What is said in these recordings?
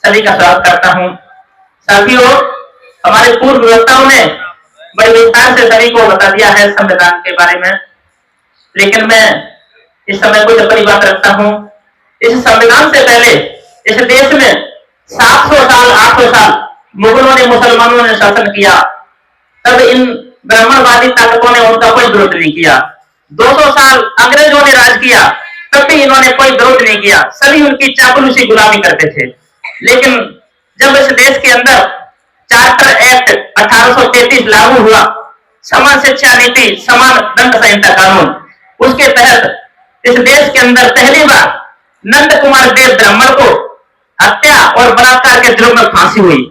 सभी का स्वागत करता हूं। साथियों, हमारे पूर्व वक्ताओं ने बड़े विस्तार से सभी को बता दिया है संविधान के बारे में, लेकिन मैं इस समय कुछ अपनी बात रखता हूं। इस संविधान से पहले इस देश में 700 साल 800 साल मुगलों ने मुसलमानों ने शासन किया, तब इन ब्राह्मणवादी ताकतों ने उनका कोई विरोध नहीं किया। 200 साल अंग्रेजों ने राज किया, तब भी इन्होंने कोई विरोध नहीं किया, सभी उनकी चापलूसी गुलामी करते थे। लेकिन जब इस देश के अंदर चार्टर एक्ट 1833 लागू हुआ, समान शिक्षा नीति, समान दंड संहिता कानून, उसके तहत इस देश के अंदर पहली बार नंद कुमार देव ब्राह्मण को हत्या और बलात्कार के जुर्म में फांसी हुई।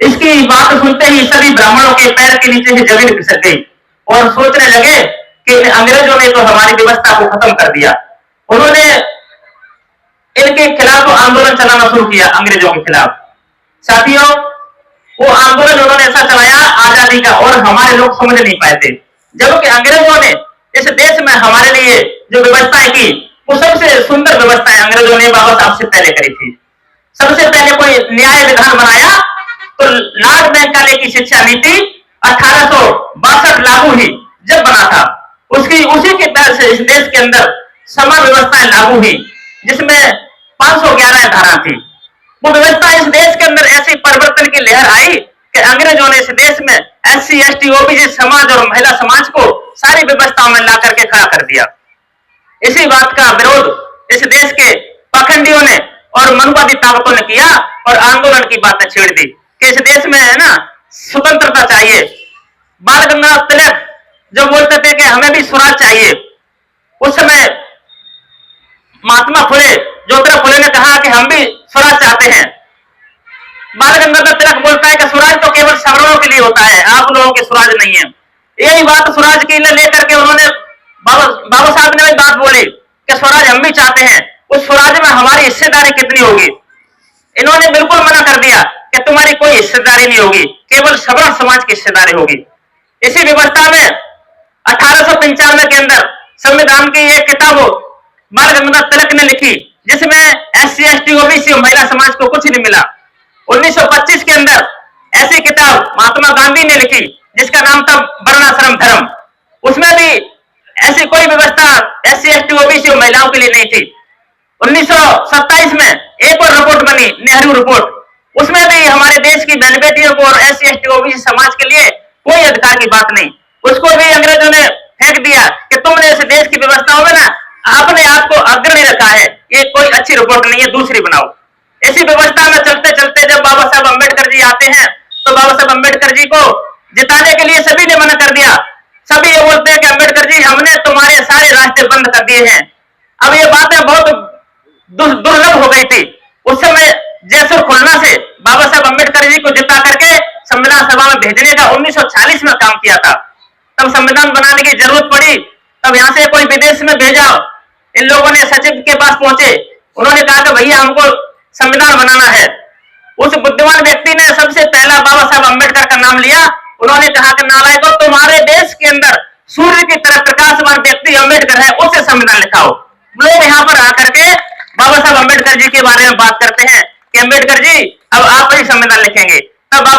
इसकी बात सुनते ही सभी ब्राह्मणों के पैर के नीचे से जमीन खिसक गई और सोचने लगे कि अंग्रेजों ने तो हमारी व्यवस्था को खत्म कर दिया। उन्होंने इनके खिलाफ आंदोलन चलाना शुरू किया, अंग्रेजों के खिलाफ। साथियों, वो आंदोलन उन्होंने ऐसा चलाया आजादी का, और हमारे लोग समझ नहीं पाए थे। जबकि अंग्रेजों ने इस देश में हमारे लिए जो व्यवस्थाएं की, वो सबसे सुंदर व्यवस्थाएं अंग्रेजों ने बाबा साहब से पहले करी थी। सबसे पहले कोई न्याय विधान बनाया तो लॉर्ड मैकाले की शिक्षा नीति 1862 लागू हुई। जब बना था उसी के तहत से इस देश के अंदर समान व्यवस्थाएं लागू हुई, जिसमें 511 धारा थी। वो व्यवस्था इस देश के अंदर ऐसी परिवर्तन की लहर आई कि अंग्रेजों ने इस देश में SC ST OBC समाज और महिला समाज को सारी व्यवस्थाओं में ला करके खड़ा कर दिया। इसी बात का विरोध इस देश के पाखंडियों ने और मनुवादी ताकतों ने किया और आंदोलन की बातें छेड़ दी कि इस देश में है ना स्वतंत्रता चाहिए। बाल गंगाधर तिलक जो बोलते थे कि हमें भी स्वराज चाहिए, उस समय महात्मा फुले, ज्योतिराव फुले ने कहा कि हम भी स्वराज चाहते हैं। बाल गंगाधर तिलक बोलता है कि स्वराज तो केवल सवर्णों के लिए होता है, आप लोगों के स्वराज नहीं है। यही बात स्वराज की लेकर के उन्होंने बाबा साहब ने बात बोली कि स्वराज हम भी चाहते हैं, उस स्वराज में हमारी हिस्सेदारी कितनी होगी। इन्होंने बिल्कुल मना कर दिया कि तुम्हारी कोई हिस्सेदारी नहीं होगी, केवल सवर्ण समाज की हिस्सेदारी होगी। इसी व्यवस्था में 1895 के अंदर संविधान की एक किताब बाल गंगाधर तिलक ने लिखी, जिसमें SC ST OBC और महिला समाज को कुछ नहीं मिला। 1925 के अंदर ऐसी किताब महात्मा गांधी ने लिखी जिसका नाम था वर्णाश्रम धर्म। उसमें भी ऐसी कोई व्यवस्था SC ST OBC और महिलाओं के लिए नहीं थी। 1927 में एक और रिपोर्ट बनी, नेहरू रिपोर्ट। उसमें भी हमारे देश की बहन बेटियों को और SC ST OBC समाज के लिए कोई अधिकार की बात नहीं। उसको भी अंग्रेजों ने फेंक दिया कि तुमने इस देश की व्यवस्थाओं में ना अपने आप को अग्रणी रखा है, ये कोई अच्छी रिपोर्ट नहीं है, दूसरी बनाओ। इसी व्यवस्था में चलते चलते जब बाबा साहब अम्बेडकर जी आते हैं, तो बाबा साहब अम्बेडकर जी को जिताने के लिए सभी ने मना कर दिया। सभी ये बोलते हैं कि अम्बेडकर जी, हमने तुम्हारे सारे रास्ते बंद कर दिए हैं। अब ये बातें बहुत दुर्लभ हो गई थी। उस समय जैसुर खुलना से बाबा साहब अम्बेडकर जी को जिता करके संविधान सभा में भेजने का 1940 में काम किया था। तब संविधान बनाने की जरूरत पड़ी, तब यहां से कोई विदेश में भेजा। इन लोगों ने सचिव के पास पहुंचे, उन्होंने कहा कि भैया हमको संविधान बनाना है। उस बुद्धिमान व्यक्ति ने सबसे पहला बाबा साहब अम्बेडकर का नाम लिया। उन्होंने कहा कि नालायकों, तुम्हारे देश के अंदर सूर्य की तरह प्रकाशमान व्यक्ति अम्बेडकर है, उससे संविधान लिखाओ। लोग यहाँ पर आकर के बाबा साहब अम्बेडकर जी के बारे में बात करते हैं कि अम्बेडकर जी अब आप ही संविधान लिखेंगे। तब